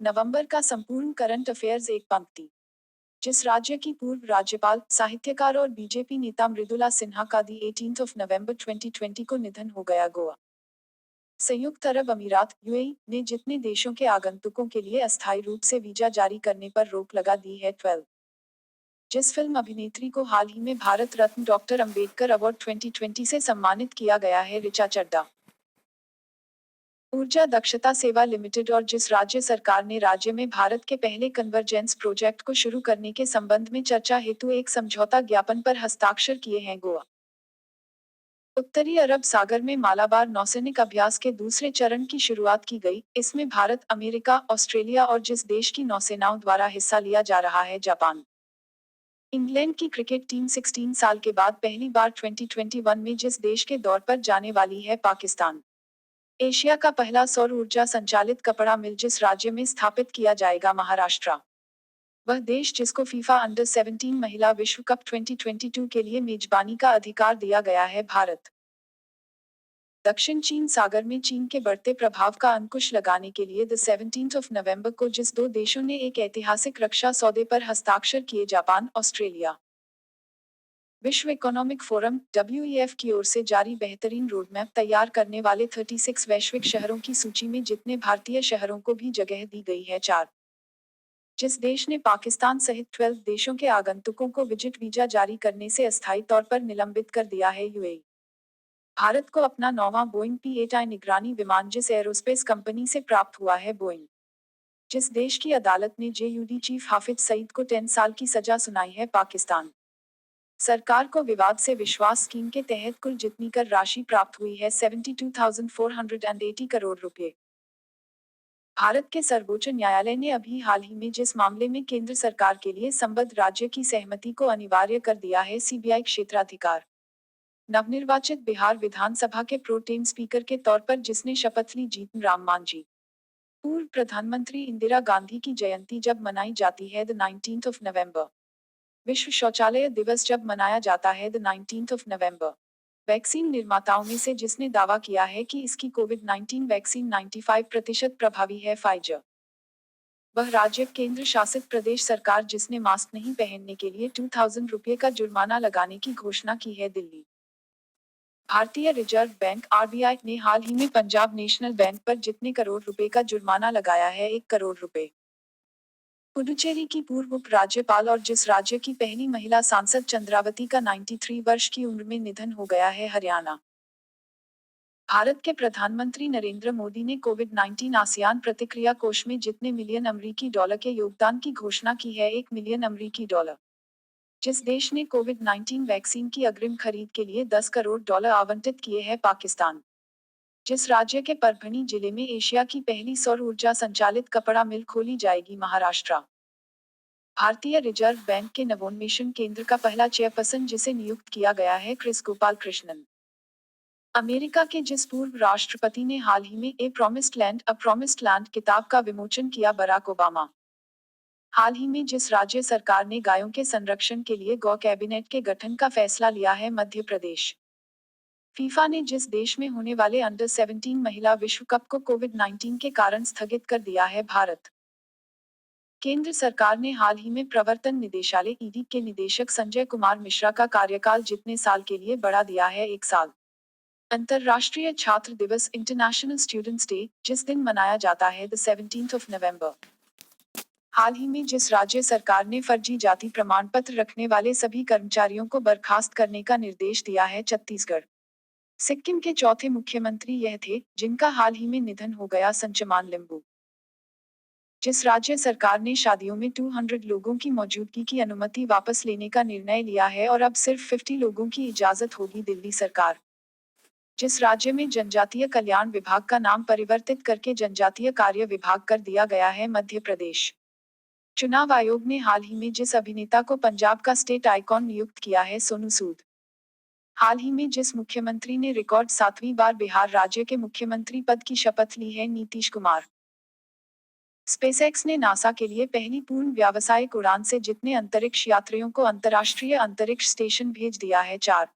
नवंबर का संपूर्ण current affairs एक पंक्ति। जिस राज्य की पूर्व राज्यपाल, साहित्यकार और बीजेपी नेता मृदुला सिन्हा का दी 18 नवंबर 2020 को निधन हो गया। गोवा। संयुक्त अरब अमीरात यूएई ने जितने देशों के आगंतुकों के लिए अस्थायी रूप से वीजा जारी करने पर रोक लगा दी है। 12 जिस फिल्म अभिनेत्री को हाल ही में भारत रत्न डॉक्टर अंबेडकर अवार्ड 2020 से सम्मानित किया गया है, ऋचा चड्ढा। ऊर्जा दक्षता सेवा लिमिटेड और जिस राज्य सरकार ने राज्य में भारत के पहले कन्वर्जेंस प्रोजेक्ट को शुरू करने के संबंध में चर्चा हेतु एक समझौता ज्ञापन पर हस्ताक्षर किए हैं। गोवा। उत्तरी अरब सागर में मालाबार नौसैनिक अभ्यास के दूसरे चरण की शुरुआत की गई। इसमें भारत, अमेरिका, ऑस्ट्रेलिया और जिस देश की नौसेनाओं द्वारा हिस्सा लिया जा रहा है, जापान। इंग्लैंड की क्रिकेट टीम 16 साल के बाद पहली बार 2021 में जिस देश के दौर पर जाने वाली है, पाकिस्तान। एशिया का पहला सौर ऊर्जा संचालित कपड़ा मिल जिस राज्य में स्थापित किया जाएगा, महाराष्ट्र। वह देश जिसको फीफा अंडर 17 महिला विश्व कप 2022 के लिए मेजबानी का अधिकार दिया गया है, भारत। दक्षिण चीन सागर में चीन के बढ़ते प्रभाव का अंकुश लगाने के लिए 17 नवंबर को जिस दो देशों ने एक ऐतिहासिक रक्षा सौदे पर हस्ताक्षर किए, जापान, ऑस्ट्रेलिया। विश्व इकोनॉमिक फोरम WEF की ओर से जारी बेहतरीन रोडमैप तैयार करने वाले 36 वैश्विक शहरों की सूची में जितने भारतीय शहरों को भी जगह दी गई है, 4। जिस देश ने पाकिस्तान सहित 12 देशों के आगंतुकों को विजिट वीजा जारी करने से अस्थायी तौर पर निलंबित कर दिया है, यूएई। भारत को अपना 9वां बोइंग P-8I निगरानी विमान जिस एरोस्पेस कंपनी से प्राप्त हुआ है, बोइंग। जिस देश की अदालत ने JUD चीफ हाफिज सईद को 10 साल की सजा सुनाई है, पाकिस्तान। सरकार को विवाद से विश्वास स्कीम के तहत कुल जितनी कर राशि प्राप्त हुई है, 72,480 करोड़ रुपए। भारत के सर्वोच्च न्यायालय ने अभी हाल ही में जिस मामले में केंद्र सरकार के लिए संबद्ध राज्य की सहमति को अनिवार्य कर दिया है, CBI क्षेत्राधिकार। नवनिर्वाचित बिहार विधानसभा के प्रोटेम स्पीकर के तौर पर जिसने शपथ ली, जीतन राम मांझी। पूर्व प्रधानमंत्री इंदिरा गांधी की जयंती जब मनाई जाती है, 19 नवंबर। विश्व शौचालय दिवस जब मनाया जाता है, 19 नवंबर। वैक्सीन निर्माताओं में से जिसने दावा किया है कि इसकी कोविड-19 वैक्सीन 95% प्रभावी है, फाइजर। वह राज्य केंद्र शासित प्रदेश सरकार जिसने मास्क नहीं पहनने के लिए 2000 रुपये का जुर्माना लगाने की घोषणा की है, दिल्ली। भारतीय रिजर्व बैंक RBI ने हाल ही में पंजाब नेशनल बैंक पर जितने करोड़ रुपए का जुर्माना लगाया है, 1 करोड़ रुपए। पुडुचेरी की पूर्व उपराज्यपाल और जिस राज्य की पहली महिला सांसद चंद्रावती का 93 वर्ष की उम्र में निधन हो गया है, हरियाणा। भारत के प्रधानमंत्री नरेंद्र मोदी ने कोविड-19 आसियान प्रतिक्रिया कोष में जितने मिलियन अमेरिकी डॉलर के योगदान की घोषणा की है, 1 मिलियन अमेरिकी डॉलर। जिस देश ने कोविड-19 वैक्सीन की अग्रिम खरीद के लिए 10 करोड़ डॉलर आवंटित किए हैं, पाकिस्तान। जिस राज्य के परभणी जिले में एशिया की पहली सौर ऊर्जा संचालित कपड़ा मिल खोली जाएगी, महाराष्ट्र। भारतीय रिजर्व बैंक के नवोन्मेषण केंद्र का पहला चेयरपर्सन जिसे नियुक्त किया गया है, क्रिस गोपाल कृष्णन। अमेरिका के जिस पूर्व राष्ट्रपति ने हाल ही में अ प्रॉमिस्ड लैंड किताब का विमोचन किया, बराक ओबामा। हाल ही में जिस राज्य सरकार ने गायों के संरक्षण के लिए गौ कैबिनेट के गठन का फैसला लिया है, मध्य प्रदेश। फीफा ने जिस देश में होने वाले अंडर 17 महिला विश्व कप को कोविड-19 के कारण स्थगित कर दिया है, भारत। केंद्र सरकार ने हाल ही में प्रवर्तन निदेशालय ईडी के निदेशक संजय कुमार मिश्रा का कार्यकाल जितने साल के लिए बढ़ा दिया है, 1 साल। अंतर्राष्ट्रीय छात्र दिवस इंटरनेशनल स्टूडेंट्स डे जिस दिन मनाया जाता है, 17 नवंबर। हाल ही में जिस राज्य सरकार ने फर्जी जाति प्रमाण पत्र रखने वाले सभी कर्मचारियों को बर्खास्त करने का निर्देश दिया है, छत्तीसगढ़। सिक्किम के चौथे मुख्यमंत्री यह थे जिनका हाल ही में निधन हो गया, संचमान लिम्बू। जिस राज्य सरकार ने शादियों में 200 लोगों की मौजूदगी की अनुमति वापस लेने का निर्णय लिया है और अब सिर्फ 50 लोगों की इजाजत होगी, दिल्ली सरकार। जिस राज्य में जनजातीय कल्याण विभाग का नाम परिवर्तित करके जनजातीय कार्य विभाग कर दिया गया है, मध्य प्रदेश। चुनाव आयोग ने हाल ही में जिस अभिनेता को पंजाब का स्टेट आइकॉन नियुक्त किया है, सोनू सूद। हाल ही में जिस मुख्यमंत्री ने रिकॉर्ड 7वीं बार बिहार राज्य के मुख्यमंत्री पद की शपथ ली है, नीतीश कुमार। स्पेसएक्स ने नासा के लिए पहली पूर्ण व्यावसायिक उड़ान से जितने अंतरिक्ष यात्रियों को अंतर्राष्ट्रीय अंतरिक्ष स्टेशन भेज दिया है, 4।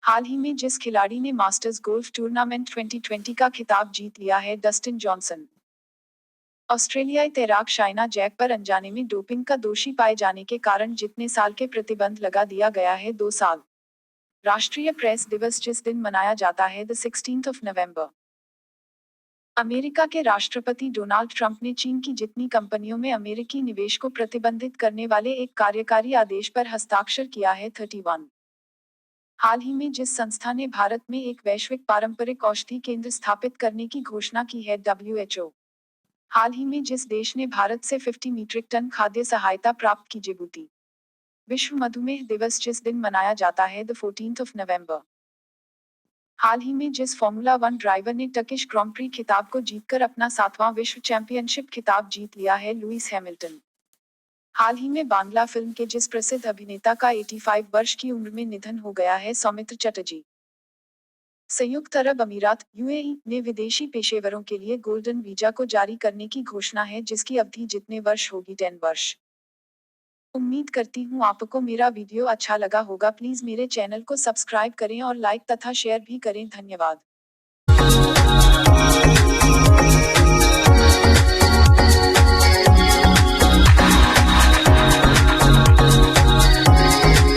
हाल ही में जिस खिलाड़ी ने मास्टर्स गोल्फ टूर्नामेंट 2020 का खिताब जीत लिया है, डस्टिन जॉनसन। ऑस्ट्रेलियाई तैराक शाइना जैक पर अनजाने में डोपिंग का दोषी पाए जाने के कारण जितने साल के प्रतिबंध लगा दिया गया है 2 साल। राष्ट्रीय प्रेस दिवस जिस दिन मनाया जाता है the 16th of November. America के राष्ट्रपति डोनाल्ड ट्रंप ने चीन की जितनी कंपनियों में अमेरिकी निवेश को प्रतिबंधित करने वाले एक कार्यकारी आदेश पर हस्ताक्षर किया है 31। हाल ही में जिस संस्था ने भारत में एक वैश्विक पारंपरिक औषधि केंद्र स्थापित करने की घोषणा की है WHO। हाल ही में जिस देश ने भारत से 50 मीट्रिक टन खाद्य सहायता प्राप्त की जिबूती। विश्व मधुमेह दिवस जिस दिन मनाया जाता है द 14th ऑफ नवंबर। हाल ही में जिस फॉर्मूला 1 ड्राइवर ने टर्किश ग्रां प्री खिताब को जीतकर अपना 7वां विश्व चैंपियनशिप खिताब जीत लिया है लुइस हैमिल्टन। हाल ही में बांग्ला फिल्म के जिस प्रसिद्ध अभिनेता का 85 वर्ष की उम्र में निधन हो गया है सौमित्र चटर्जी। संयुक्त अरब अमीरात यूएई ने विदेशी पेशेवरों के लिए गोल्डन वीजा को जारी करने की घोषणा है जिसकी अवधि जितने वर्ष होगी 10 वर्ष। उम्मीद करती हूँ आपको मेरा वीडियो अच्छा लगा होगा। प्लीज मेरे चैनल को सब्सक्राइब करें और लाइक तथा शेयर भी करें। धन्यवाद।